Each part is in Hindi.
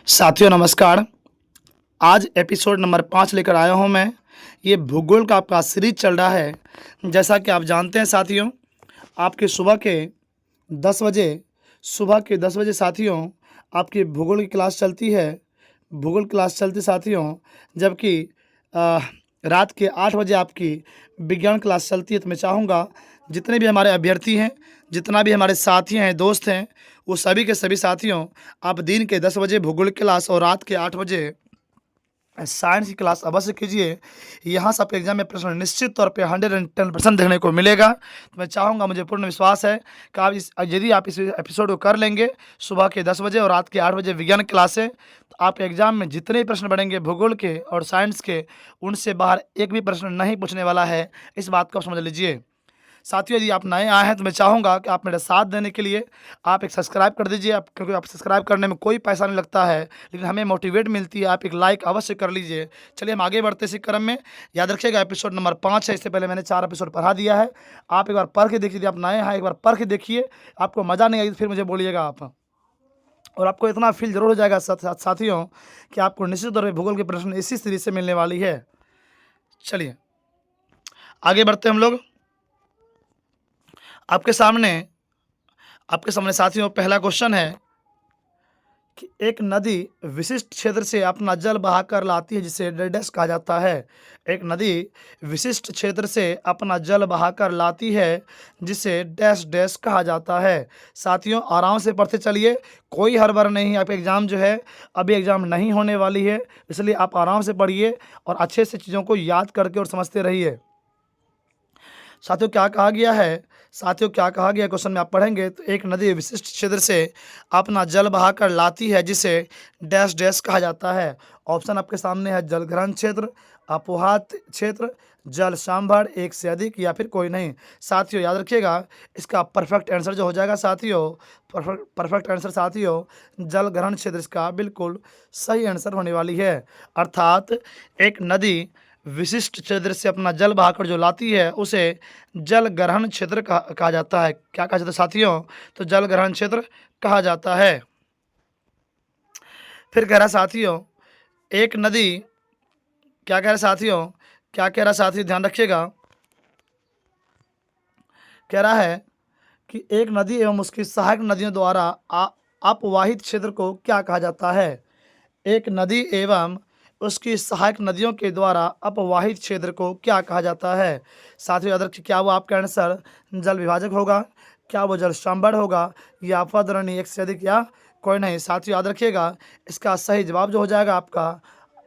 साथियों नमस्कार। आज एपिसोड नंबर 5 लेकर आया हूं मैं। ये भूगोल का आपका सीरीज चल रहा है। जैसा कि आप जानते हैं साथियों, आपके सुबह के 10 बजे साथियों, आपकी भूगोल की क्लास चलती है। भूगोल क्लास चलती साथियों, जबकि अ, रात के 8 बजे आपकी विज्ञान क्लास चलती है। तो मैं चाहूँगा जितने भी हमारे अभ्यर्थी हैं, जितना भी हमारे साथी हैं, दोस्त हैं, वो सभी के सभी साथियों, आप दिन के 10 बजे भूगोल की क्लास और रात के 8 बजे साइंस की क्लास अवश्य कीजिए। यहाँ से आपके एग्जाम में प्रश्न निश्चित तौर पे 110% देखने को मिलेगा। तो मैं चाहूँगा, मुझे पूर्ण विश्वास है कि आप यदि आप इस एपिसोड को कर लेंगे, सुबह के 10 बजे और रात के 8 बजे विज्ञान क्लास है, तो आपके एग्जाम में जितने भी प्रश्न बढ़ेंगे भूगोल के और साइंस के, उनसे बाहर एक भी प्रश्न नहीं पूछने वाला है। इस बात को आप समझ लीजिए। साथियों, यदि आप नए आए हैं तो मैं चाहूँगा कि आप मेरा साथ देने के लिए आप एक सब्सक्राइब कर दीजिए। आप, क्योंकि आप सब्सक्राइब करने में कोई पैसा नहीं लगता है, लेकिन हमें मोटिवेट मिलती है। आप एक लाइक अवश्य कर लीजिए। चलिए हम आगे बढ़ते इसी क्रम में। याद रखिएगा, एपिसोड नंबर 5 है। इससे पहले मैंने 4 एपिसोड पढ़ा दिया है। आप एक बार पढ़ के देखिए। यदि आप नए हैं, एक बार पढ़ के देखिए। आपको मज़ा नहीं आई तो फिर मुझे बोलिएगा आप। और आपको इतना फील जरूर हो जाएगा साथियों कि आपको निश्चित तौर पर भूगोल के प्रश्न इसी सीरीज से मिलने वाली है। चलिए आगे बढ़ते हैं हम लोग। आपके सामने आपके सामने साथियों पहला क्वेश्चन है कि एक नदी विशिष्ट क्षेत्र से अपना जल बहाकर लाती है, जिसे डैश कहा जाता है। एक नदी विशिष्ट क्षेत्र से अपना जल बहाकर लाती है, जिसे डैश डैश कहा जाता है। साथियों आराम से पढ़ते चलिए, कोई हड़बड़ नहीं। आपका एग्ज़ाम जो है, अभी एग्ज़ाम नहीं होने वाली है, इसलिए आप आराम से पढ़िए और अच्छे से चीज़ों को याद करके और समझते रहिए। साथियों क्या कहा गया क्वेश्चन में आप पढ़ेंगे तो एक नदी विशिष्ट क्षेत्र से अपना जल बहाकर लाती है, जिसे डैश डैश कहा जाता है। ऑप्शन आपके सामने है: जलग्रहण क्षेत्र, अपोहात क्षेत्र, जल सांभर, एक से अधिक, या फिर कोई नहीं। साथियों याद रखिएगा, इसका परफेक्ट आंसर जो हो जाएगा साथियों, परफेक्ट आंसर साथियों, जलग्रहण क्षेत्र इसका बिल्कुल सही आंसर होने वाली है। अर्थात एक नदी विशिष्ट क्षेत्र से अपना जल बहाकर जो लाती है, उसे जल ग्रहण क्षेत्र कहा जाता है। क्या कहा जाता है साथियों? तो जल ग्रहण क्षेत्र कहा जाता है। फिर कह रहा साथियों, एक नदी क्या कह रहा साथियों, क्या कह रहा साथियों, ध्यान रखिएगा। कह रहा है कि एक नदी एवं उसकी सहायक नदियों द्वारा अपवाहित क्षेत्र को क्या कहा जाता है? एक नदी एवं उसकी सहायक नदियों के द्वारा अपवाहित क्षेत्र को क्या कहा जाता है? साथियों याद रखिए, क्या वो आपका आंसर जल विभाजक होगा, क्या वो जल संभर होगा, या अपवादरणी, एक से अधिक, या कोई नहीं। साथियों याद रखिएगा, इसका सही जवाब जो हो जाएगा आपका,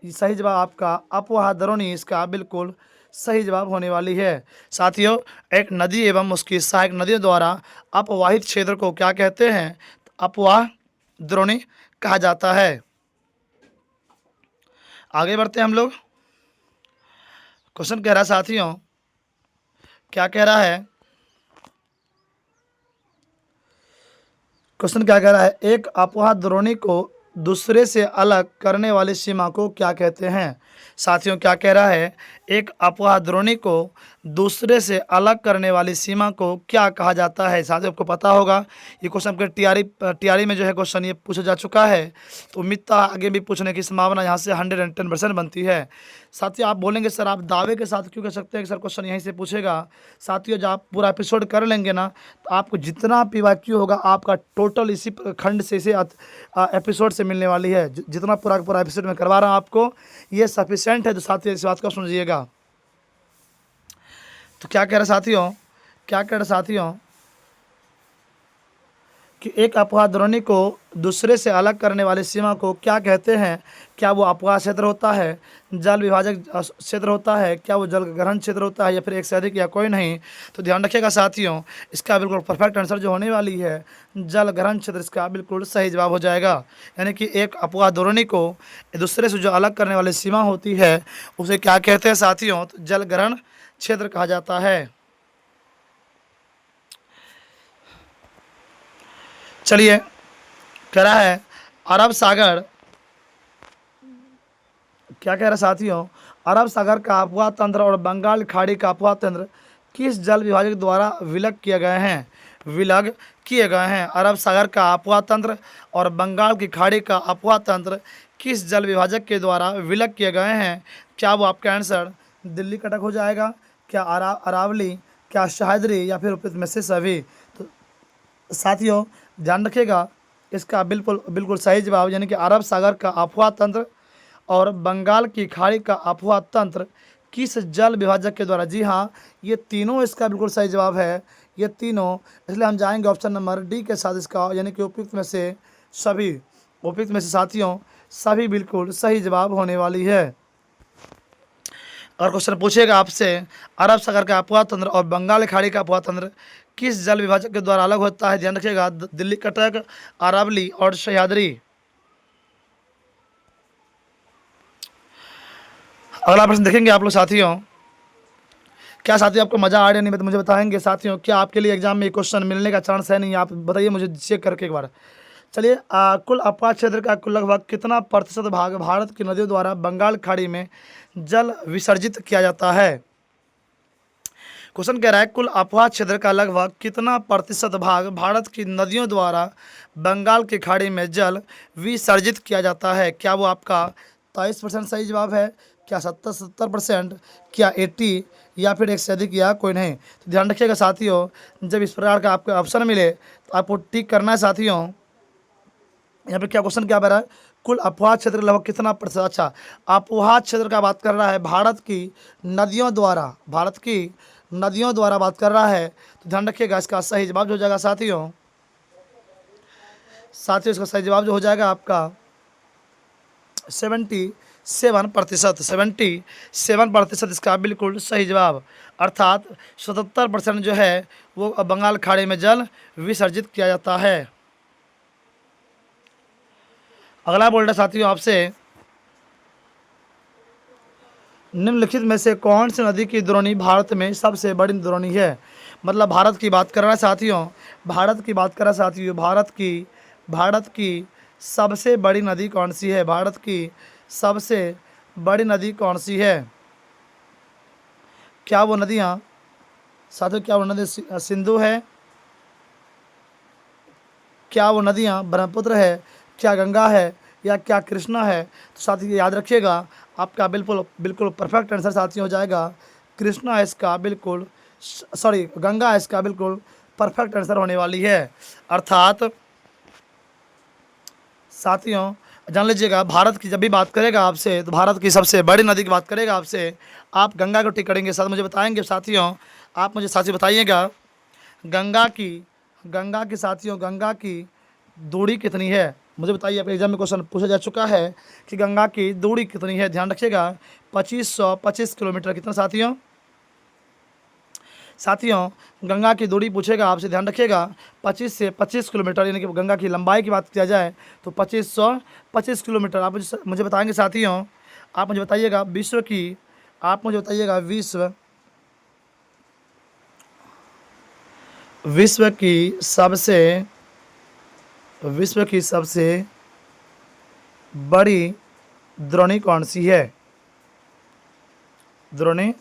सही जवाब आपका अपवादरणी इसका बिल्कुल सही जवाब होने वाली है। साथियों एक नदी एवं उसकी सहायक नदियों द्वारा अपवाहित क्षेत्र को क्या कहते हैं? अपवादरणी कहा जाता है। आगे बढ़ते हैं हम लोग। क्वेश्चन कह रहा है साथियों, क्या कह रहा है? क्वेश्चन क्या कह रहा है? एक अपवाह द्रोणी को दूसरे से अलग करने वाली सीमा को क्या कहते हैं? साथियों क्या कह रहा है? एक अपवाह द्रोणी को दूसरे से अलग करने वाली सीमा को क्या कहा जाता है? साथियों आपको पता होगा, ये क्वेश्चन आपके टीआरई में जो है क्वेश्चन ये पूछा जा चुका है, तो उम्मीद था आगे भी पूछने की संभावना यहाँ से 110% बनती है। साथियों आप बोलेंगे सर आप दावे के साथ क्यों कह सकते हैं कि सर क्वेश्चन यहीं से पूछेगा? साथियों जब आप पूरा एपिसोड कर लेंगे ना, तो आपको जितना पीवाईक्यू होगा आपका टोटल इसी खंड से, इसे एपिसोड से मिलने वाली है। जितना पूरा एपिसोड में करवा रहा हूँ आपको, ये सफिशेंट है। तो साथियों इस बात को समझिएगा। तो क्या कह रहे साथियों कि एक अपवाह द्रोणी को दूसरे से अलग करने वाली सीमा को क्या कहते हैं? क्या वो अपवाह क्षेत्र होता है, जल विभाजक क्षेत्र होता है, क्या वो जल ग्रहण क्षेत्र होता है, या फिर एक से अधिक, या कोई नहीं? तो ध्यान रखिएगा साथियों, इसका बिल्कुल परफेक्ट आंसर जो होने वाली है जल ग्रहण क्षेत्र, इसका बिल्कुल सही जवाब हो जाएगा। यानी कि एक अपवाह द्रोणी को दूसरे से जो अलग करने वाली सीमा होती है, उसे क्या कहते हैं साथियों? तो जल ग्रहण क्षेत्र कहा जाता है। चलिए कह रहा है अरब सागर, क्या कह रहा है साथियों? अरब सागर का अपवाह तंत्र और बंगाल खाड़ी का अपवाह तंत्र किस जल विभाजक द्वारा विलग किए गए हैं? विलग किए गए हैं। अरब सागर का अफवाह तंत्र और बंगाल की खाड़ी का अफवाह तंत्र किस जल विभाजक के द्वारा विलय किए गए हैं? क्या वो आपका आंसर दिल्ली कटक हो जाएगा, क्या अरावली, क्या शाहदरी, या फिर उपयुक्त में से सभी? तो साथियों ध्यान रखिएगा, इसका बिल्कुल बिल्कुल सही जवाब यानी कि अरब सागर का अफवाह तंत्र और बंगाल की खाड़ी का अफवाह तंत्र किस जल विभाजक के द्वारा? जी हाँ, ये तीनों इसका बिल्कुल सही जवाब है, ये तीनों। इसलिए हम जाएंगे ऑप्शन नंबर डी के साथ इसका, यानी कि उपयुक्त में से सभी। उपयुक्त में से साथियों सभी बिल्कुल सही जवाब होने वाली है। और क्वेश्चन पूछेगा आपसे, अरब सागर का अफवाह तंत्र और बंगाल की खाड़ी का अफवाह तंत्र किस जल विभाजक के द्वारा अलग होता है? ध्यान रखिएगा, दिल्ली कटक, अरावली और सह्याद्री। अगला प्रश्न देखेंगे आप लोग साथियों। क्या साथियों आपको मजा आ रहा है नहीं, मुझे बताएंगे साथियों, क्या आपके लिए एग्जाम में क्वेश्चन मिलने का चांस है नहीं? आप बताइए मुझे चेक करके एक बार। चलिए, कुल अपार क्षेत्र का कुल लगभग कितना प्रतिशत भाग भारत की नदियों द्वारा बंगाल खाड़ी में जल विसर्जित किया जाता है? क्वेश्चन कह रहा है कुल अफवाह क्षेत्र का लगभग कितना प्रतिशत भाग भारत की नदियों द्वारा बंगाल की खाड़ी में जल विसर्जित किया जाता है? क्या वो आपका 23% सही जवाब है, क्या 70% क्या 80, या फिर एक से अधिक, या कोई नहीं? तो ध्यान रखिएगा साथियों, जब इस प्रकार का आपको ऑप्शन मिले तो आपको टिक करना है साथियों। यहाँ पे क्या क्वेश्चन क्या बता रहा है, कुल अफवाह क्षेत्र लगभग कितना प्रतिशत? अच्छा, अफवाह क्षेत्र का बात कर रहा है भारत की नदियों द्वारा, भारत की नदियों द्वारा बात कर रहा है। तो ध्यान रखिएगा, इसका सही जवाब जो हो जाएगा साथियों, इसका सही जवाब जो हो जाएगा आपका 77%। 77% इसका बिल्कुल सही जवाब, अर्थात 77% जो है वो बंगाल खाड़ी में जल विसर्जित किया जाता है। अगला बोल रहा साथियों आपसे, निम्नलिखित में से कौन सी नदी की द्रोणी भारत में सबसे बड़ी द्रोणी है? मतलब भारत की बात कर रहा है साथियों, भारत की बात कर रहा है साथियों, भारत की सबसे बड़ी नदी कौन सी है? भारत की सबसे बड़ी नदी कौन सी है? क्या वो नदियाँ साथियों, क्या वो नदी सिंधु है, क्या वो नदियाँ ब्रह्मपुत्र है, क्या गंगा है, या क्या कृष्णा है? तो साथियों याद रखिएगा, आपका बिल्कुल बिल्कुल परफेक्ट आंसर साथियों हो जाएगा कृष्णा इसका बिल्कुल, सॉरी गंगा इसका बिल्कुल परफेक्ट आंसर होने वाली है। अर्थात साथियों जान लीजिएगा, भारत की जब भी बात करेगा आपसे तो भारत की सबसे बड़ी नदी की बात करेगा आपसे, आप गंगा को टिक करेंगे, साथ मुझे बताएंगे साथियों, आप मुझे साथियों बताइएगा गंगा की साथियों, गंगा की दूरी कितनी है? मुझे बताइए, अपने एग्जाम में क्वेश्चन पूछा जा चुका है कि गंगा की दूरी कितनी है। ध्यान रखिएगा, 2525 किलोमीटर। कितना साथियों? गंगा की दूरी पूछेगा आपसे, ध्यान रखिएगा 25 से 25 किलोमीटर, यानी कि गंगा की लंबाई की बात किया जाए तो 2525 किलोमीटर। आप मुझे बताएंगे साथियों, आप मुझे बताइएगा विश्व की सबसे बड़ी द्रोणी कौन सी है? द्रोणी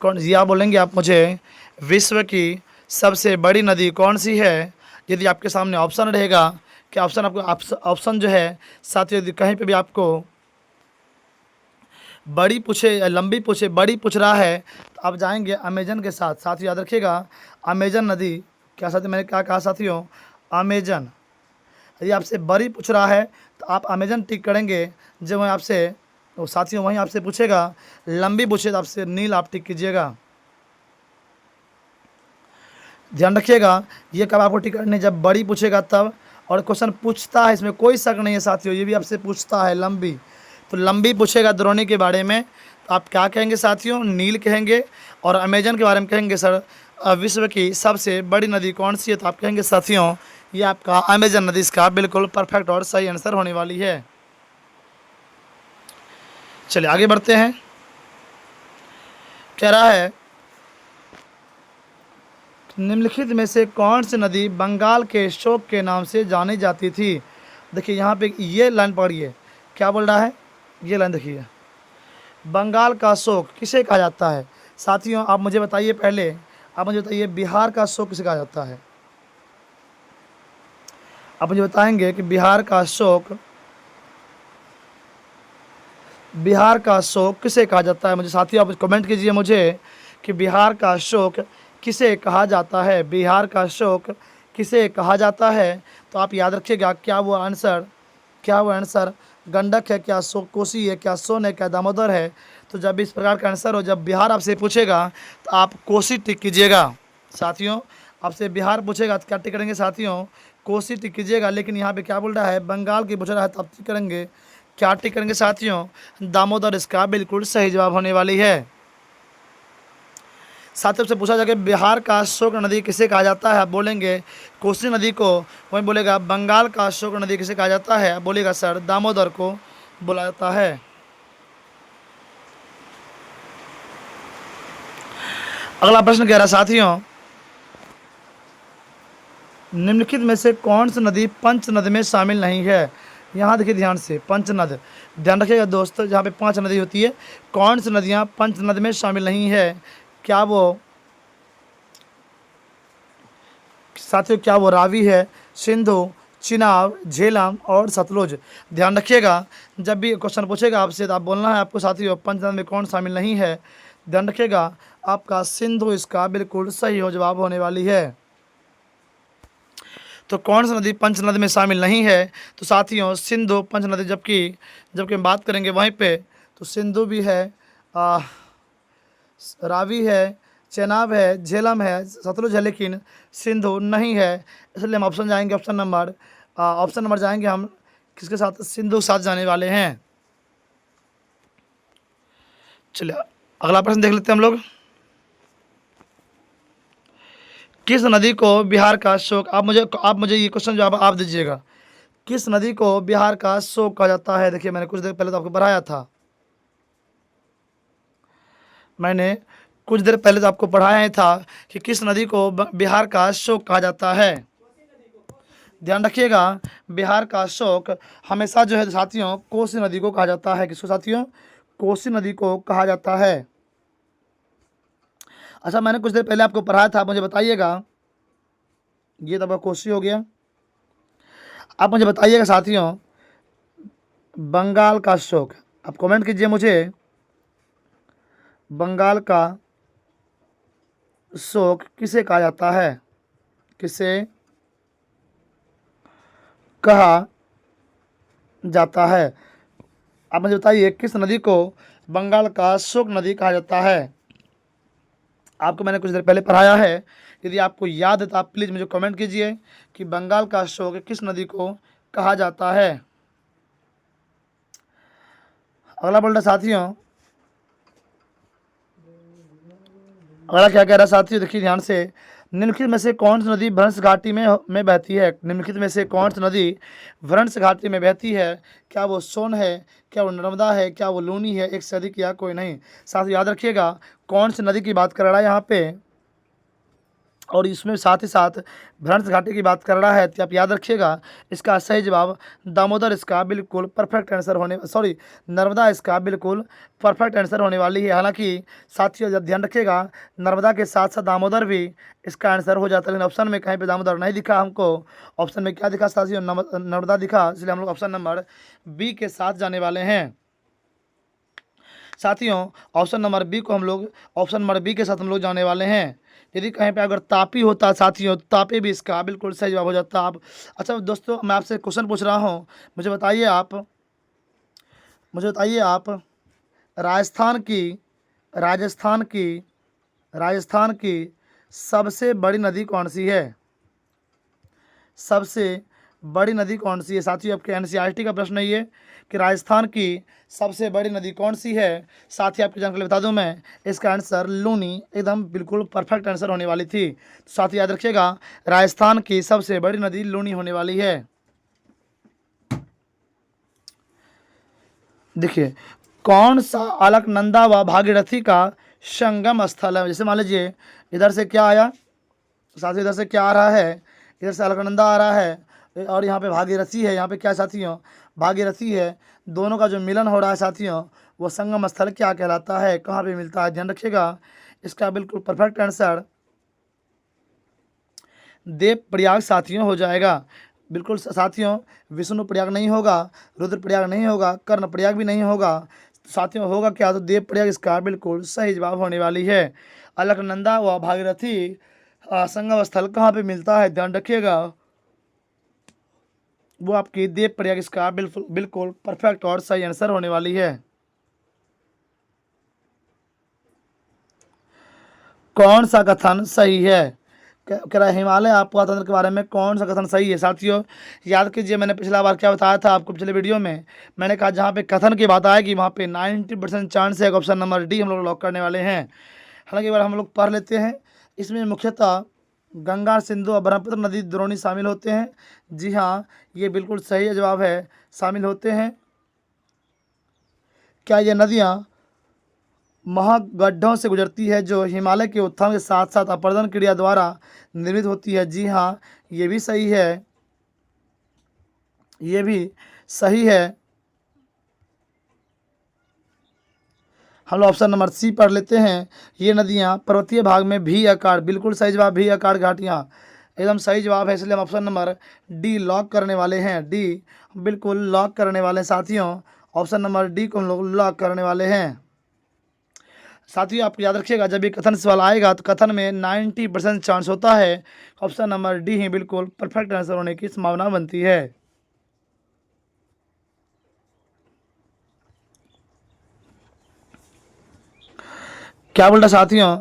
कौन सी? आप बोलेंगे आप मुझे, विश्व की सबसे बड़ी नदी कौन सी है? यदि आपके सामने ऑप्शन रहेगा, कि ऑप्शन आपको ऑप्शन जो है साथियों, यदि कहीं पे भी आपको बड़ी पूछे या लंबी पूछे, बड़ी पूछ रहा है तो आप जाएंगे अमेजन के साथ। साथियों याद रखिएगा, अमेजन नदी, क्या साथियों मैंने क्या कहा साथियों, अमेजन। यदि आपसे बड़ी पूछ रहा है तो आप अमेजन टिक करेंगे। जब वहीं आपसे तो साथियों वहीं आपसे पूछेगा लंबी पूछे तो आपसे नील आप टिक कीजिएगा। ध्यान रखिएगा, ये कब आपको टिक करनी, जब बड़ी पूछेगा तब। और क्वेश्चन पूछता है, इसमें कोई शक नहीं है साथियों, ये भी आपसे पूछता है लंबी, तो लंबी पूछेगा द्रोणी के बारे में तो आप क्या कहेंगे साथियों, नील कहेंगे। और अमेजन के बारे में कहेंगे सर विश्व की सबसे बड़ी नदी कौन सी है, तो आप कहेंगे साथियों ये आपका अमेजन नदी इसका बिल्कुल परफेक्ट और सही आंसर होने वाली है। चलिए आगे बढ़ते हैं। कह रहा है निम्नलिखित में से कौन सी नदी बंगाल के शोक के नाम से जानी जाती थी? देखिए यहाँ पे ये लाइन पढ़िए, क्या बोल रहा है, ये लाइन देखिए, बंगाल का शोक किसे कहा जाता है? साथियों आप मुझे बताइए, पहले आप मुझे बताइए बिहार का शोक किसे कहा जाता है? आप मुझे बताएंगे कि बिहार का अशोक किसे कहा जाता है। मुझे साथियों आप कमेंट कीजिए मुझे कि बिहार का अशोक किसे कहा जाता है, बिहार का अशोक किसे कहा जाता है। तो आप याद रखिएगा क्या वो आंसर गंडक है, क्या कोसी है, क्या सोन है, क्या दामोदर है। तो जब इस प्रकार का आंसर हो, जब बिहार आपसे पूछेगा तो आप कोसी टिक कीजिएगा। साथियों आपसे बिहार पूछेगा तो क्या टिक करेंगे साथियों, कोसी टिक कीजिएगा। लेकिन यहाँ पे क्या बोल रहा है, बंगाल की पूछ रहा है तो आप टिक करेंगे, क्या टिक करेंगे साथियों, दामोदर इसका बिल्कुल सही जवाब होने वाली है। साथियों से पूछा जाए बिहार का अशोक नदी किसे कहा जाता है, आप बोलेंगे कोसी नदी को। वहीं बोलेगा बंगाल का अशोक नदी किसे कहा जाता है, आप बोलेगा सर दामोदर को बोला जाता है। अगला प्रश्न कह रहा साथियों, निम्नलिखित में से कौन सी नदी पंचनद में शामिल नहीं है। यहाँ देखिए ध्यान से, पंचनद ध्यान रखिएगा दोस्तों, जहाँ पे 5 नदी होती है, कौन सी नदियाँ पंचनद में शामिल नहीं है। क्या वो साथियों, क्या वो रावी है, सिंधु, चिनाब, झेलम और सतलुज। ध्यान रखिएगा जब भी क्वेश्चन पूछेगा आपसे तो आप बोलना है आपको साथियों पंचनद में कौन शामिल नहीं है। ध्यान रखिएगा आपका सिंधु इसका बिल्कुल सही हो जवाब होने वाली है। तो कौन सी नदी पंचनद में शामिल नहीं है, तो साथियों सिंधु पंचनदी। जबकि जबकि हम बात करेंगे वहीं पे तो सिंधु भी है, रावी है, चेनाब है, झेलम है, सतलुज है, लेकिन सिंधु नहीं है। इसलिए हम ऑप्शन जाएंगे, ऑप्शन नंबर जाएंगे हम किसके साथ, सिंधु के साथ जाने वाले हैं। चलिए अगला प्रश्न देख लेते हैं हम लोग। किस नदी को बिहार का अशोक, आप मुझे ये क्वेश्चन जवाब आप दीजिएगा, किस नदी को बिहार का अशोक कहा जाता है। देखिए मैंने कुछ देर पहले तो आपको पढ़ाया था, मैंने कुछ देर पहले तो आपको पढ़ाया ही था कि किस नदी को बिहार का अशोक कहा जाता है। ध्यान रखिएगा बिहार का अशोक हमेशा जो है साथियों कोसी नदी को कहा जाता है। किसको साथियों, कोसी नदी को कहा जाता है। अच्छा मैंने कुछ देर पहले आपको पढ़ाया था, आप मुझे बताइएगा, ये तो आपका कोसी हो गया। आप मुझे बताइएगा साथियों बंगाल का अशोक, आप कमेंट कीजिए मुझे, बंगाल का अशोक किसे कहा जाता है, किसे कहा जाता है। आप मुझे बताइए किस नदी को बंगाल का अशोक नदी कहा जाता है। आपको मैंने कुछ देर पहले पढ़ाया है, यदि आपको याद है तो आप प्लीज़ मुझे कमेंट कीजिए कि बंगाल का अशोक किस नदी को कहा जाता है। अगला बोल रहा साथियों, अगला क्या कह रहा है साथियों, देखिए ध्यान से, निम्नलिखित में से कौन सी नदी भ्रंश घाटी में बहती है। निम्नलिखित में से कौन सी नदी भ्रंश घाटी में बहती है। क्या वो सोन है, क्या वो नर्मदा है, क्या वो लूनी है, एक से अधिक या कोई नहीं। साथ याद रखिएगा कौन सी नदी की बात कर रहा है यहाँ पे, और इसमें साथ ही साथ भ्रंश घाटी की बात कर रहा है। तो आप याद रखिएगा इसका सही जवाब दामोदर इसका बिल्कुल परफेक्ट आंसर नर्मदा इसका बिल्कुल परफेक्ट आंसर होने वाली है। हालांकि साथियों जब ध्यान रखिएगा नर्मदा के साथ साथ दामोदर भी इसका आंसर हो जाता है, लेकिन ऑप्शन में कहीं पे दामोदर नहीं दिखा हमको। ऑप्शन में क्या दिखा साथियों, नर्मदा दिखा, इसलिए हम लोग ऑप्शन नंबर बी के साथ जाने वाले हैं। साथियों ऑप्शन नंबर बी के साथ हम लोग जाने वाले हैं। यदि कहीं पे अगर तापी होता साथियों, तापी भी इसका बिल्कुल सही जवाब हो जाता। आप अच्छा दोस्तों मैं आपसे क्वेश्चन पूछ रहा हूँ, मुझे बताइए आप राजस्थान की राजस्थान की राजस्थान की सबसे बड़ी नदी कौन सी है, सबसे बड़ी नदी कौन सी है। साथियों आपके एनसीईआरटी का प्रश्न है ये कि राजस्थान की सबसे बड़ी नदी कौन सी है। साथ ही आपकी जानकारी बता दूं मैं, इसका आंसर लूनी एकदम बिल्कुल परफेक्ट आंसर होने वाली थी। तो साथ ही याद रखिएगा राजस्थान की सबसे बड़ी नदी लूनी होने वाली है। देखिए कौन सा अलकनंदा व भागीरथी का संगम स्थल है। जैसे मान लीजिए इधर से क्या आया साथियों, इधर से क्या आ रहा है, इधर से अलकनंदा आ रहा है और यहाँ पे भागीरथी है। यहाँ पे क्या साथियों, भागीरथी है। दोनों का जो मिलन हो रहा है साथियों वो संगम स्थल क्या कहलाता है, कहाँ पे मिलता है। ध्यान रखिएगा इसका बिल्कुल परफेक्ट आंसर देव प्रयाग साथियों हो जाएगा। बिल्कुल साथियों, विष्णु प्रयाग नहीं होगा, रुद्र प्रयाग नहीं होगा, कर्ण प्रयाग भी नहीं होगा। साथियों होगा क्या, तो देव प्रयाग इसका बिल्कुल सही जवाब होने वाली है। अलकनंदा व भागीरथी संगम स्थल कहाँ पे मिलता है, ध्यान रखिएगा, वो आपकी देव प्रयाग इसका बिल्कुल बिल्कुल परफेक्ट और सही आंसर होने वाली है। कौन सा कथन सही है, कह रहा है हिमालय आपका तंत्र के बारे में कौन सा कथन सही है। साथियों याद कीजिए, मैंने पिछला बार क्या बताया था आपको, पिछले वीडियो में मैंने कहा जहाँ पे कथन की बात आएगी वहाँ पे 90% चांस है, ऑप्शन नंबर डी हम लोग लॉक करने वाले हैं। हालांकि एक बार हम लोग पढ़ लेते हैं। इसमें मुख्यतः गंगा, सिंधु और ब्रह्मपुत्र नदी द्रोणी शामिल होते हैं। जी हाँ, ये बिल्कुल सही जवाब है, शामिल होते हैं। क्या ये नदियाँ महागड्ढों से गुजरती है जो हिमालय के उत्थान के साथ साथ अपरदन क्रिया द्वारा निर्मित होती है। जी हाँ, ये भी सही है, ये भी सही है। हम लोग ऑप्शन नंबर सी पढ़ लेते हैं। ये नदियाँ पर्वतीय भाग में भी आकार, बिल्कुल सही जवाब, भी आकार घाटियाँ एकदम सही जवाब है, इसलिए हम ऑप्शन नंबर डी लॉक करने वाले हैं। डी बिल्कुल लॉक करने वाले हैं साथियों, ऑप्शन नंबर डी को हम लोग लॉक करने वाले हैं। साथियों आप याद रखिएगा, जब ये कथन सवाल आएगा तो कथन में 90% चांस होता है, ऑप्शन नंबर डी ही बिल्कुल परफेक्ट आंसर होने की संभावना बनती है। क्या बोल रहा साथियों,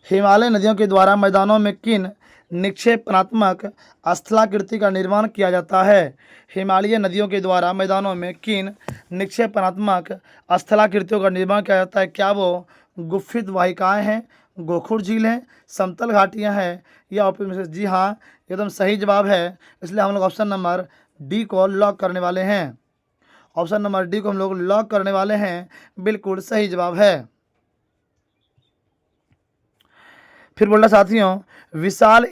हिमालय नदियों के द्वारा मैदानों में किन निक्षेपणात्मक स्थलाकृति का निर्माण किया जाता है। हिमालय नदियों के द्वारा मैदानों में किन निक्षेपणात्मक स्थलाकृतियों का निर्माण किया जाता है। क्या वो गुफित वाहिकाएं हैं, गोखुर झील हैं, समतल घाटियां हैं, या ऑप्शन में से जी हाँ एकदम सही जवाब है, इसलिए हम लोग ऑप्शन नंबर डी को लॉक करने वाले हैं। ऑप्शन नंबर डी को हम लोग लॉक करने वाले हैं, बिल्कुल सही जवाब है। फिर बोल रहा साथियों, विशाल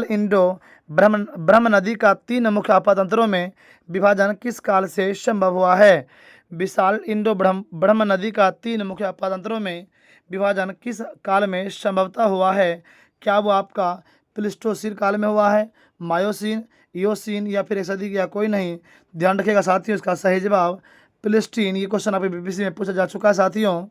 इंडो ब्रह्म नदी का 3 मुख्य अपातंत्रों में विभाजन किस काल से संभव हुआ है। विशाल इंडो ब्रह्म नदी का 3 मुख्य अपातंत्रों में विभाजन किस काल में संभवतः हुआ है। क्या वो आपका प्लिस्टोसीन काल में हुआ है, मायोसीन, इयोसीन, या फिर एक सदी या कोई नहीं। ध्यान रखिएगा साथियों, इसका सही जवाब प्लिस्टीन। ये क्वेश्चन आपके बीपीएससी में पूछा जा चुका है साथियों।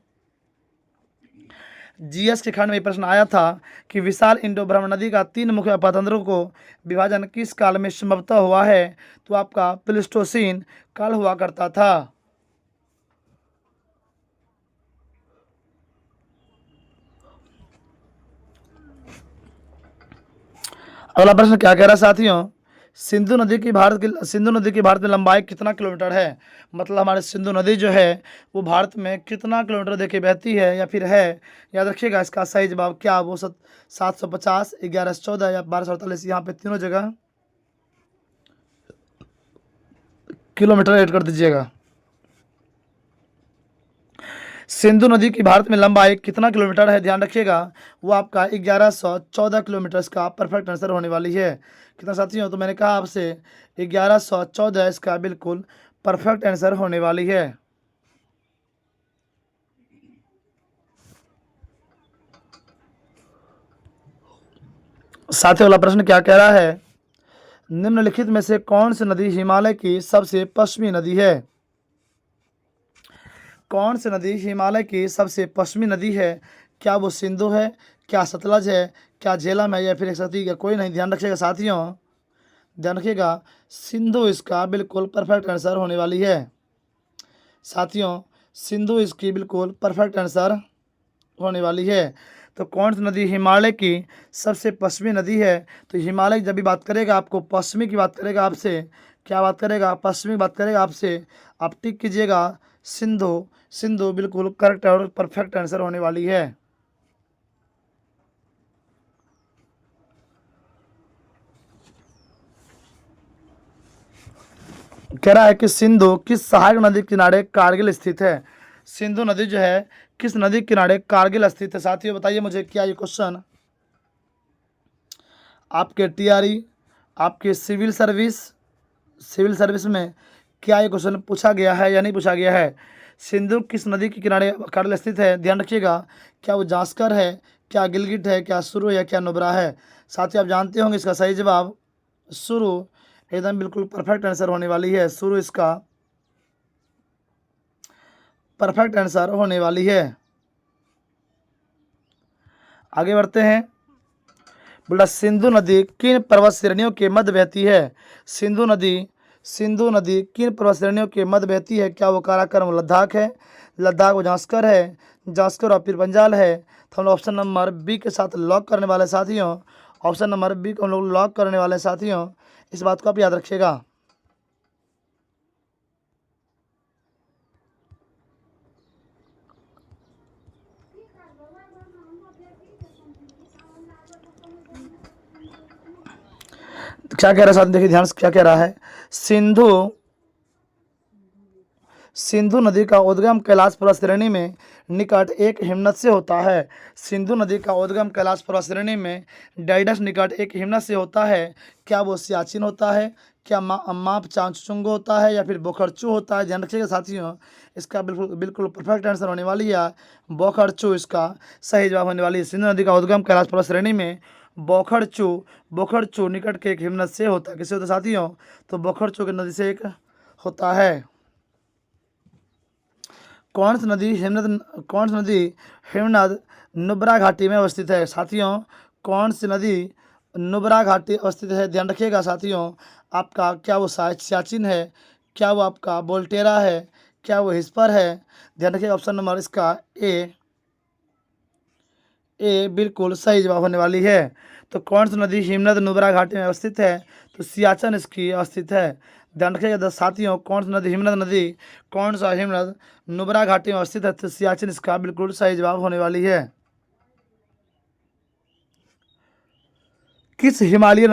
जीएस के खंड में प्रश्न आया था कि विशाल इंडो ब्रह्म नदी का 3 मुख्य अपातंत्रों को विभाजन किस काल में संभवतः हुआ है, तो आपका प्लिस्टोसीन काल हुआ करता था। अगला प्रश्न क्या कह रहा है साथियों, सिंधु नदी की भारत में लंबाई कितना किलोमीटर है। मतलब हमारे सिंधु नदी जो है वो भारत में कितना किलोमीटर देखिए बहती है या फिर है। याद रखिएगा इसका सही जवाब क्या, वो 750, 1114 या 1248, यहाँ पे तीनों जगह किलोमीटर ऐड कर दीजिएगा। सिंधु नदी की भारत में लंबाई कितना किलोमीटर है, ध्यान रखिएगा, वो आपका 1114 किलोमीटर का परफेक्ट आंसर होने वाली है। कितना साथियों, तो मैंने कहा आपसे 1114 इसका बिल्कुल परफेक्ट आंसर होने वाली है। साथियों अगला प्रश्न क्या कह रहा है, निम्नलिखित में से कौन सी नदी हिमालय की सबसे पश्चिमी नदी है। कौन सी नदी हिमालय की सबसे पश्चिमी नदी है। क्या वो सिंधु है, क्या सतलज है, क्या झेलम है, या फिर एक सती या कोई नहीं। ध्यान रखिएगा साथियों, ध्यान रखिएगा, सिंधु इसका बिल्कुल परफेक्ट आंसर होने वाली है। साथियों सिंधु इसकी बिल्कुल परफेक्ट आंसर होने वाली है। तो कौन सी नदी हिमालय की सबसे पश्चिमी नदी है, तो हिमालय जब भी बात करेगा आपको पश्चिमी की बात करेगा आपसे, क्या बात करेगा, पश्चिमी बात करेगा आपसे, आप टिक कीजिएगा सिंधु। सिंधु बिल्कुल करेक्ट और परफेक्ट आंसर होने वाली है। कह रहा है कि सिंधु किस सहायक नदी के किनारे कारगिल स्थित है। सिंधु नदी जो है किस नदी के किनारे कारगिल स्थित है। साथियों बताइए मुझे, क्या ये क्वेश्चन आपके टीआरई, आपके सिविल सर्विस में क्या ये क्वेश्चन पूछा गया है या नहीं पूछा गया है। सिंधु किस नदी के किनारे कारगिल स्थित है, ध्यान रखिएगा, क्या वो जास्कर है, क्या गिलगिट है, क्या सुरु है, क्या नुब्रा है? साथियों आप जानते होंगे इसका सही जवाब सुरु एकदम बिल्कुल परफेक्ट आंसर होने वाली है। सुरु इसका परफेक्ट आंसर होने वाली है। आगे बढ़ते हैं। बोला सिंधु नदी किन पर्वत श्रेणियों के मध्य बहती है? सिंधु नदी किन पर्वत श्रेणियों के मध्य बहती है? क्या वो काराकोरम लद्दाख है, लद्दाख वो जांस्कर है, जांस्कर और पीर पंजाल है? तो हम लोग ऑप्शन नंबर बी के साथ लॉक करने वाले साथियों, ऑप्शन नंबर बी को हम लोग लॉक करने वाले साथियों, इस बात को आप याद रखिएगा। क्या कह रहा है साथ देखिए ध्यान से क्या कह रहा है। सिंधु नदी का उद्गम कैलाश पर्वत श्रेणी में निकट एक हिमनद से होता है। सिंधु नदी का उद्गम कैलाश पर्वत श्रेणी में डाइडस निकट एक हिमनद से होता है। क्या वो सियाचिन होता है, क्या माप चांगचुंग होता है, या फिर बोखरचू होता है? ध्यान रखिएगा साथियों, इसका बिल्कुल बिल्कुल परफेक्ट आंसर होने वाली है बोखरचू इसका सही जवाब होने वाली है। सिंधु नदी का उद्गम कैलाश पर्वत श्रेणी में बोखरचू निकट के एक हिमनद से होता है। किससे होता है साथियों? तो बोखरचू की नदी से एक होता है। कौन सी नदी हिमनद नुब्रा घाटी में अवस्थित है? साथियों कौन सी नदी नुब्रा घाटी अवस्थित है? ध्यान रखिएगा साथियों, आपका क्या वो सियाचिन है, क्या वो आपका वोल्टेरा है, क्या वो हिस्पर है? ध्यान रखिएगा ऑप्शन नंबर इसका ए बिल्कुल सही जवाब होने वाली है। तो कौन सी नदी हिमनद नुब्रा घाटी में अवस्थित है? तो सियाचिन इसकी अवस्थित है। ध्यान रखिएगा साथियों, कौन सी नदी हिमनद नदी कौन सा हिमनद नुब्रा घाटी में अवस्थित है? तो सियाचिन इसका बिल्कुल सही जवाब होने वाली है। किस हिमालय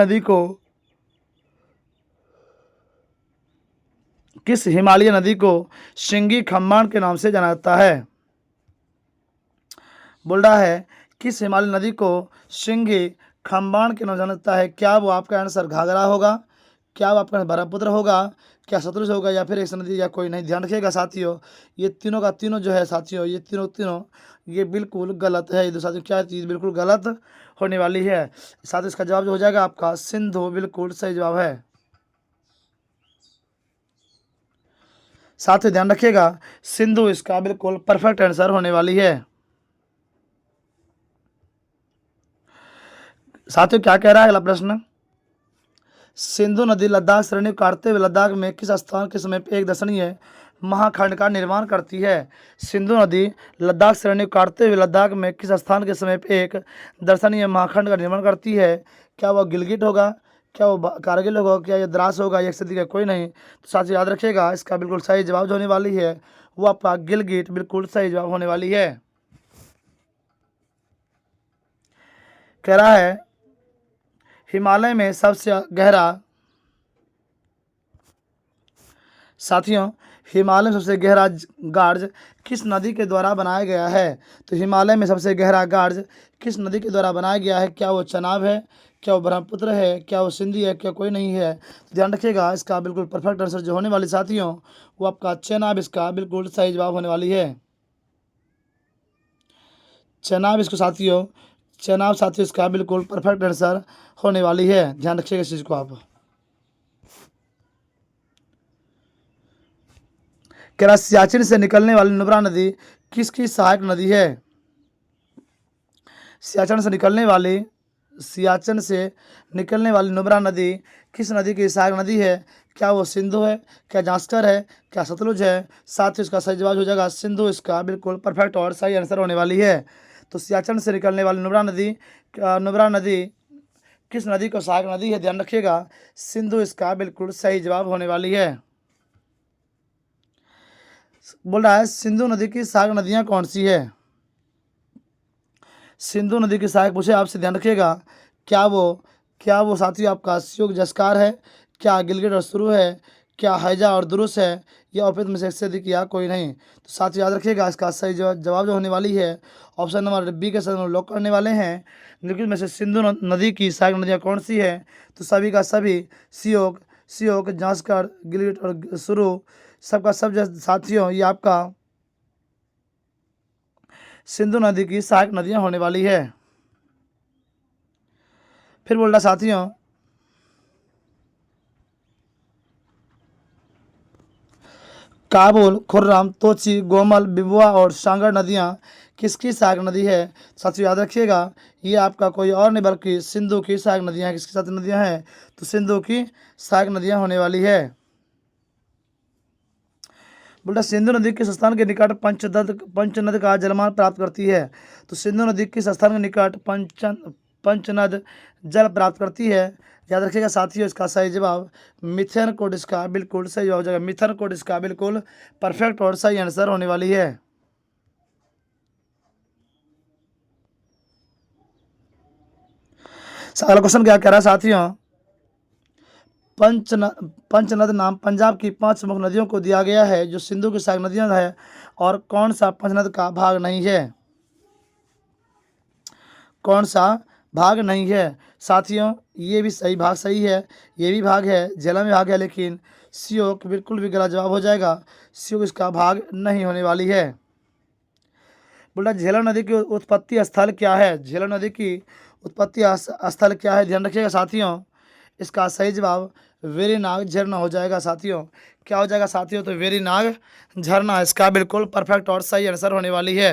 नदी को शिंगी खम्बाण के नाम से जाना जाता है? बोल रहा है किस हिमालय नदी को शिंगी खम्बाण के नाम से जाना जाता है? क्या वो आपका आंसर घाघरा होगा, क्या वो आपका ब्रह्मपुत्र होगा, क्या सतलुज होगा, या फिर एक नदी या कोई नहीं? ध्यान रखिएगा साथियों, ये तीनों का तीनों जो है साथियों, ये तीनों ये बिल्कुल गलत है। ये दो साथियों क्या चीज़ बिल्कुल गलत होने वाली है। साथ इसका जवाब जो हो जाएगा आपका सिंधु बिल्कुल सही जवाब है। साथ ही ध्यान रखिएगा सिंधु इसका बिल्कुल परफेक्ट आंसर होने वाली है। साथियों क्या कह रहा है अगला प्रश्न? सिंधु नदी लद्दाख श्रेणी को काटते हुए लद्दाख में किस स्थान के समीप एक दर्शनीय महाखंड का निर्माण करती है? सिंधु नदी लद्दाख श्रेणी को काटते हुए लद्दाख में किस स्थान के समीप एक दर्शनीय महाखंड का निर्माण करती है? क्या वह गिलगिट होगा, क्या वो कारगिल होगा, क्या ये द्रास होगा, एक सदी का कोई नहीं? तो साथ याद रखिएगा इसका बिल्कुल सही जवाब जो होने वाली है वो आपका गिलगिट बिल्कुल सही जवाब होने वाली है। कह रहा है हिमालय में सबसे गहरा साथियों हिमालय में सबसे गहरा गार्ज किस नदी के द्वारा बनाया गया है? तो हिमालय में सबसे गहरा गार्ज किस नदी के द्वारा बनाया गया है? क्या वो चनाब है, क्या वो ब्रह्मपुत्र है, क्या वो सिंधी है, क्या कोई नहीं है? तो ध्यान रखिएगा इसका बिल्कुल परफेक्ट आंसर जो होने वाली साथियों वो आपका चनाब इसका बिल्कुल सही जवाब होने वाली है। चनाब साथियों इसका बिल्कुल परफेक्ट आंसर होने वाली है। ध्यान रखिएगा इस चीज़ को आप। कह रहा सियाचिन से निकलने वाली नुब्रा नदी किसकी सहायक नदी है? सियाचिन से निकलने वाली नुब्रा नदी किस नदी की सहायक नदी है? क्या वो सिंधु है, क्या जांस्कर है, क्या सतलुज है? साथ ही इसका सही जवाब हो जाएगा सिंधु इसका बिल्कुल परफेक्ट और सही आंसर होने वाली है। तो सियाचिन से निकलने वाली नुब्रा नदी किस नदी को सहायक नदी है? ध्यान रखिएगा सिंधु इसका बिल्कुल सही जवाब होने वाली है। बोल रहा है सिंधु नदी की सहायक नदियाँ कौन सी है? सिंधु नदी की सहायक पूछे आपसे, ध्यान रखिएगा क्या वो साथियों आपका स्यूक जस्कार है, क्या गिलगिट और सुरु है, क्या हैजा और दुरुस है, या उपयुक्त में से एक से अधिक या कोई नहीं? तो साथियों याद रखिएगा इसका सही जवाब जो होने वाली है ऑप्शन नंबर बी के साथ हम लॉक करने वाले हैं। निम्नलिखित में से सिंधु नदी की सहायक नदियाँ कौन सी है? तो सभी का सभी सियोक जांस्कर गिलगिट और सुरु सबका सब साथियों ये आपका सिंधु नदी की सहायक नदियाँ होने वाली है। फिर बोल रहा साथियों, काबुल, खुर्रम, तोची, गोमल, बिबुआ और सांगर नदियाँ किसकी सहायक नदी है? साथियों याद रखिएगा, ये आपका कोई और नहीं बल्कि सिंधु की सहायक नदियाँ हैं। किसकी सहायक नदियाँ हैं? तो सिंधु की सहायक नदियाँ होने वाली है। बोलता सिंधु नदी किस स्थान के निकट पंचनद का जलमान प्राप्त करती है? तो सिंधु नदी किस स्थान के निकट पंचनद जल प्राप्त करती है? याद रखिएगा साथियों, इसका सही जवाब मिथेन कोड इसका बिल्कुल सही जवाब हो जाएगा। मिथेन कोड इसका बिल्कुल परफेक्ट और सही आंसर होने वाली है। अगला क्वेश्चन क्या कह रहा है साथियों, पंचनद नाम पंजाब की 5 प्रमुख नदियों को दिया गया है जो सिंधु की सहायक नदियां है, और कौन सा पंचनद का भाग नहीं है? कौन सा भाग नहीं है? साथियों ये भी सही भाग सही है, ये भी भाग है, झेलम भी भाग है, लेकिन सियोक बिल्कुल भी गलत जवाब हो जाएगा। सियोक इसका भाग नहीं होने वाली है। बोला झेलम नदी की उत्पत्ति स्थल क्या है? झेलम नदी की उत्पत्ति स्थल क्या है? ध्यान रखिएगा साथियों, इसका सही जवाब वेरीनाग झरना हो जाएगा। साथियों क्या हो जाएगा साथियों? तो वेरीनाग झरना इसका बिल्कुल परफेक्ट और सही आंसर होने वाली है।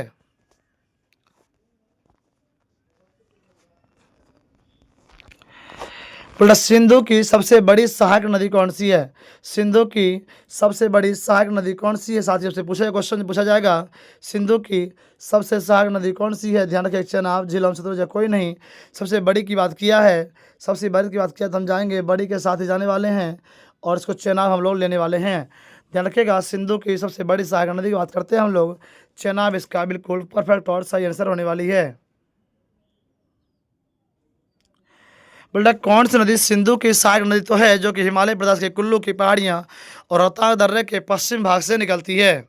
बोला सिंधु की सबसे बड़ी सहायक नदी कौन सी है? सिंधु की सबसे बड़ी सहायक नदी कौन सी है? साथियों से पूछा क्वेश्चन पूछा जाएगा, सिंधु की सबसे सहायक नदी कौन सी है? ध्यान रखिए, चेनाब, झीलम, सतलुज कोई नहीं। सबसे बड़ी की बात किया है, सबसे बड़ी की बात किया तो हम जाएंगे बड़ी के साथ ही जाने वाले हैं, और इसको चेनाब हम लोग लेने वाले हैं। ध्यान रखिएगा, सिंधु की सबसे बड़ी सहायक नदी की बात करते हैं हम लोग, चेनाब इसका बिल्कुल परफेक्ट और सही आंसर होने वाली है। बोलता कौन सी नदी सिंधु की सहायक नदी तो है जो कि हिमालय प्रदेश के कुल्लू की पहाड़ियां और रोहतास दर्रे के पश्चिम भाग से निकलती है?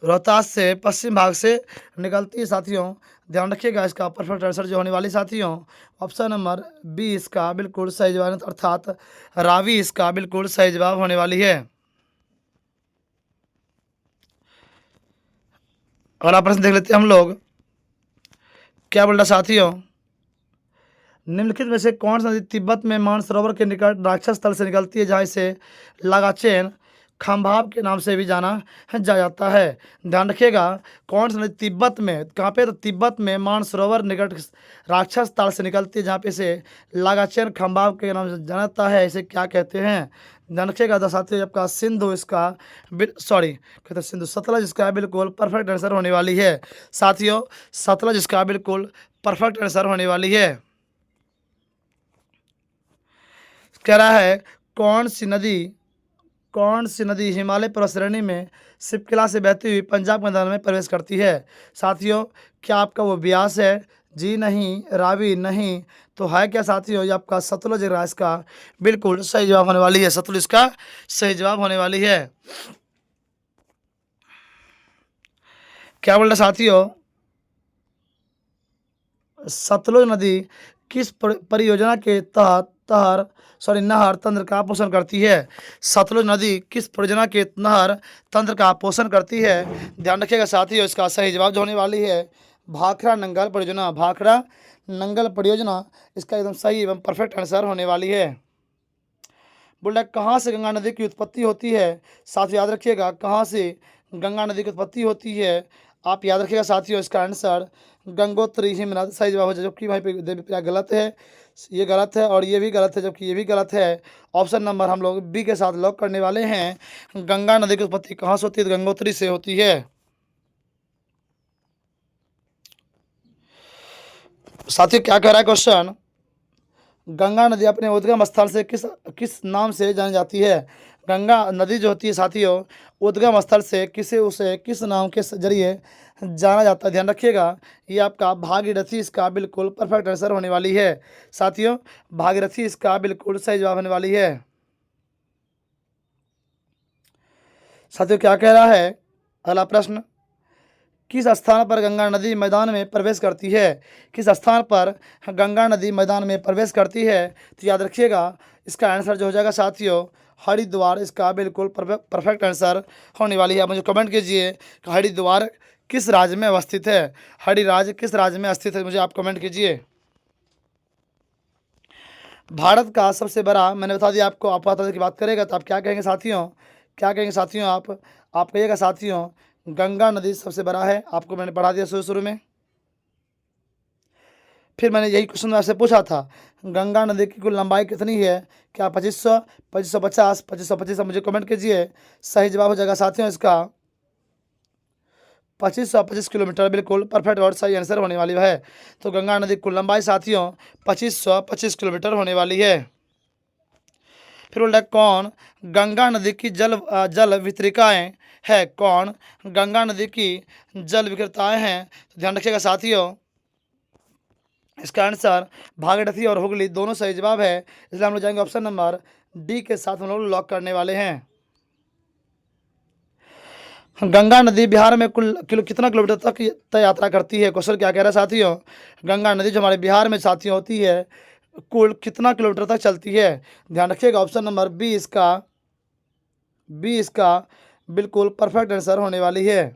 रोहतास से पश्चिम भाग से निकलती है। साथियों ध्यान रखिएगा, इसका परफेक्ट आंसर जो होने वाली साथियों ऑप्शन नंबर बी इसका बिल्कुल सही जवाब, अर्थात रावी इसका बिल्कुल सही जवाब होने वाली है। अगला प्रश्न देख लेते हैं हम लोग, क्या बोल रहा साथियों, निम्नलिखित में से कौन सी नदी तिब्बत में मानसरोवर के निकट राक्षस स्थल से निकलती है, जहाँ इसे लागाचेन खंभाव के नाम से भी जाना जाता है? ध्यान रखिएगा, कौन सी नदी तिब्बत में, कहाँ पे? तो तिब्बत में मानसरोवर निकट राक्षस स्थल से निकलती है, जहाँ पे इसे लागाचेन खंभाव के नाम से जाना जाता है। इसे क्या कहते हैं? ध्यान रखिएगा तो साथियों, आपका सिंधु इसका सॉरी कहते हैं सिंधु, सतलज इसका बिल्कुल परफेक्ट आंसर होने वाली है। साथियों सतलज इसका बिल्कुल परफेक्ट आंसर होने वाली है। कह रहा है कौन सी नदी हिमालय पर्वत श्रेणी में शिपकिला से बहती हुई पंजाब के मैदान में प्रवेश करती है? साथियों क्या आपका वो ब्यास है? जी नहीं, रावी नहीं, तो है क्या साथियों? ये आपका सतलुज है, इसका बिल्कुल सही जवाब होने वाली है। सतलुज इसका सही जवाब होने वाली है। क्या बोल रहे साथियों, सतलुज नदी किस परियोजना के तहत नहर तंत्र का पोषण करती है? सतलुज नदी किस परियोजना के नहर तंत्र का पोषण करती है? ध्यान रखिएगा साथियों, इसका सही जवाब जो होने वाली है भाखड़ा नंगल परियोजना। भाखड़ा नंगल परियोजना इसका एकदम सही एवं परफेक्ट आंसर होने वाली है। बोल रहा है कहाँ से गंगा नदी की उत्पत्ति होती है? साथियों याद रखिएगा, कहाँ से गंगा नदी की उत्पत्ति होती है? आप याद रखिएगा साथियों, इसका आंसर गंगोत्री हिमनद सही जवाब हो जाए, जबकि भाई देवीप्रिया गलत है, ये गलत है और ये भी गलत है, जबकि ये भी गलत है। ऑप्शन नंबर हम लोग बी के साथ लॉक करने वाले हैं। गंगा नदी की उत्पत्ति कहाँ से होती है? तो गंगोत्री से होती है। साथियों क्या कह रहा है क्वेश्चन, गंगा नदी अपने उद्गम स्थल से किस नाम से जानी जाती है? गंगा नदी जो होती है साथियों उद्गम स्थल से उसे किस नाम के जरिए जाना जाता है? ध्यान रखिएगा, ये आपका भागीरथी इसका बिल्कुल परफेक्ट आंसर होने वाली है। साथियों भागीरथी इसका बिल्कुल सही जवाब होने वाली है। साथियों क्या कह रहा है अगला प्रश्न, किस स्थान पर गंगा नदी मैदान में प्रवेश करती है? किस स्थान पर गंगा नदी मैदान में प्रवेश करती है? तो याद रखिएगा, इसका आंसर जो हो जाएगा साथियों हरिद्वार इसका बिल्कुल परफेक्ट आंसर होने वाली है। आप मुझे कमेंट कीजिए कि हरिद्वार किस राज्य में अवस्थित है? हरिराज किस राज्य में स्थित है? मुझे आप कमेंट कीजिए। भारत का सबसे बड़ा, मैंने बता दिया आपको, आप बता की बात करेगा तो आप क्या कहेंगे साथियों, क्या कहेंगे साथियों, आप कहिएगा साथियों, गंगा नदी सबसे बड़ा है। आपको मैंने पढ़ा दिया शुरू शुरू में। फिर मैंने यही क्वेश्चन आपसे पूछा था, गंगा नदी की कुल लंबाई कितनी है? क्या 2500, 2550, 2525? मुझे कमेंट कीजिए। सही जवाब हो जाएगा साथियों इसका 2525 किलोमीटर, बिल्कुल परफेक्ट और सही आंसर होने वाली है। तो गंगा नदी की कुल लंबाई साथियों 2525 किलोमीटर होने वाली है। फिर बोल रहा है कौन गंगा नदी की जल वितरिकाएँ है? कौन गंगा नदी की जल विक्रेताएँ हैं? तो ध्यान रखिएगा साथियों, इसका आंसर भागीरथी और हुगली दोनों सही जवाब है। इसलिए हम लोग जाएंगे ऑप्शन नंबर डी के साथ हम लोग लॉक करने वाले हैं। गंगा नदी बिहार में कितना किलोमीटर तक तय यात्रा करती है? क्वेश्चन क्या कह रहा है साथियों, गंगा नदी जो हमारे बिहार में साथियों होती है कुल कितना किलोमीटर तक चलती है? ध्यान रखिएगा ऑप्शन नंबर बी इसका बिल्कुल परफेक्ट आंसर होने वाली है।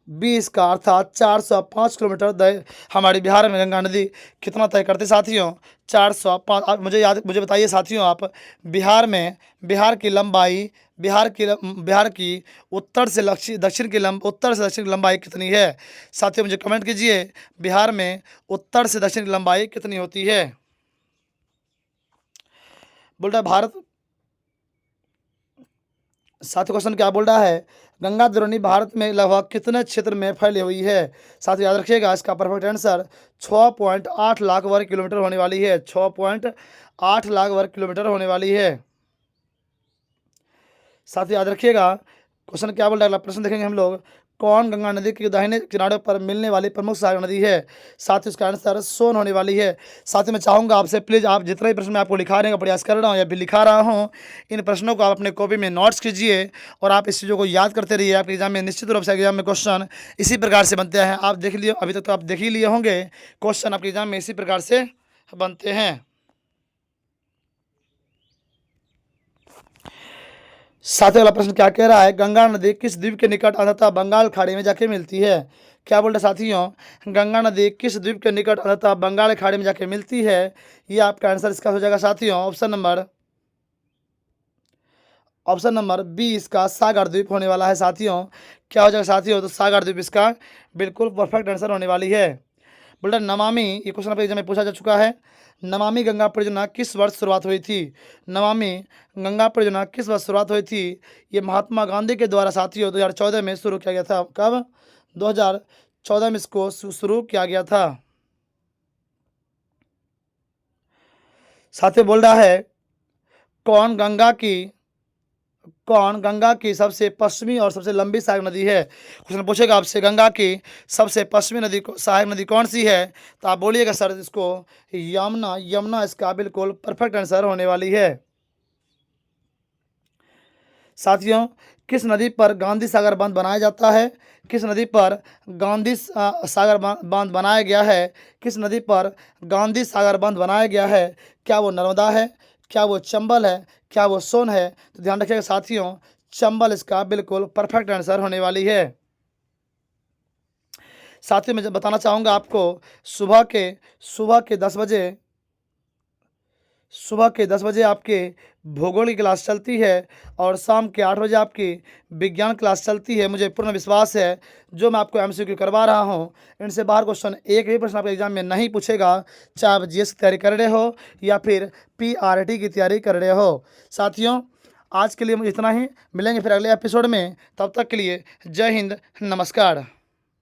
20 का अर्थात 405 किलोमीटर हमारे बिहार में गंगा नदी कितना तय करते साथियों? 405। आप मुझे बताइए साथियों, आप बिहार की लंबाई, बिहार की दक्षिण की लंबाई कितनी है? साथियों मुझे कमेंट कीजिए, बिहार में उत्तर से दक्षिण की लंबाई कितनी होती है? बोल रहा है भारत, साथियों क्वेश्चन क्या बोल रहा है, गंगा द्रोणी भारत में लगभग कितने क्षेत्र में फैली हुई है? साथियों याद रखिएगा इसका परफेक्ट आंसर 6.8 लाख वर्ग किलोमीटर होने वाली है। 6.8 लाख वर्ग किलोमीटर होने वाली है। साथियों याद रखिएगा क्वेश्चन क्या बोल रहा है, अगला प्रश्न देखेंगे हम लोग, कौन गंगा नदी के दाहिने किनारे पर मिलने वाली प्रमुख सहायक नदी है? साथियों इसका आंसर सोन होने वाली है। साथियों मैं चाहूँगा आपसे प्लीज़, आप जितने भी प्रश्न मैं आपको लिखाने का प्रयास कर रहा हूँ या फिर लिखा रहा हूँ, इन प्रश्नों को आप अपने कॉपी में नोट्स कीजिए और आप इस चीज़ों को याद करते रहिए। आपके एग्जाम में निश्चित रूप से एग्जाम में क्वेश्चन इसी प्रकार से बनते हैं। आप देख लिए, अभी तक तो आप देख ही लिए होंगे, क्वेश्चन आपके एग्जाम में इसी प्रकार से बनते हैं। सातवें वाला प्रश्न क्या कह रहा है, गंगा नदी किस द्वीप के निकट अंततः बंगाल खाड़ी में जाके मिलती है? क्या बोल रहे साथियों, गंगा नदी किस द्वीप के निकट अंततः बंगाल खाड़ी में जाके मिलती है? ये आपका आंसर इसका हो जाएगा साथियों ऑप्शन नंबर बी इसका सागर द्वीप होने वाला है। साथियों क्या हो जाएगा साथियों, तो सागर द्वीप इसका बिल्कुल परफेक्ट आंसर होने वाली है। बोल रहे नमामि, ये क्वेश्चन आपके एग्जाम में पूछा जा चुका है, नमामि गंगा परियोजना किस वर्ष शुरुआत हुई थी? नमामि गंगा परियोजना किस वर्ष शुरुआत हुई थी? ये महात्मा गांधी के द्वारा साथियों 2014 में शुरू किया गया था। कब? 2014 में इसको शुरू किया गया था। साथियों बोल रहा है कौन गंगा की सबसे पश्चिमी और सबसे लंबी सहायक नदी है? क्वेश्चन पूछेगा आपसे, गंगा की सबसे पश्चिमी सहायक नदी कौन सी है? तो आप बोलिएगा सर इसको यमुना इसका बिल्कुल परफेक्ट आंसर होने वाली है। साथियों किस नदी पर गांधी सागर बांध बनाया जाता है? किस नदी पर गांधी सागर बांध बनाया गया है? किस नदी पर गांधी सागर बांध बनाया गया है? क्या वो नर्मदा है? क्या वो चंबल है? क्या वो सोन है? तो ध्यान रखिएगा साथियों, चंबल इसका बिल्कुल परफेक्ट आंसर होने वाली है। साथियों मैं बताना चाहूँगा आपको, सुबह के 10 बजे आपके भूगोल की क्लास चलती है और शाम के 8 बजे आपकी विज्ञान क्लास चलती है। मुझे पूर्ण विश्वास है जो मैं आपको एमसीक्यू करवा रहा हूं, इनसे बाहर क्वेश्चन एक भी प्रश्न आपके एग्जाम में नहीं पूछेगा, चाहे आप जीएस की तैयारी कर रहे हो या फिर पीआरटी की तैयारी कर रहे हो। साथियों आज के लिए मुझे इतना ही, मिलेंगे फिर अगले एपिसोड में, तब तक के लिए जय हिंद, नमस्कार।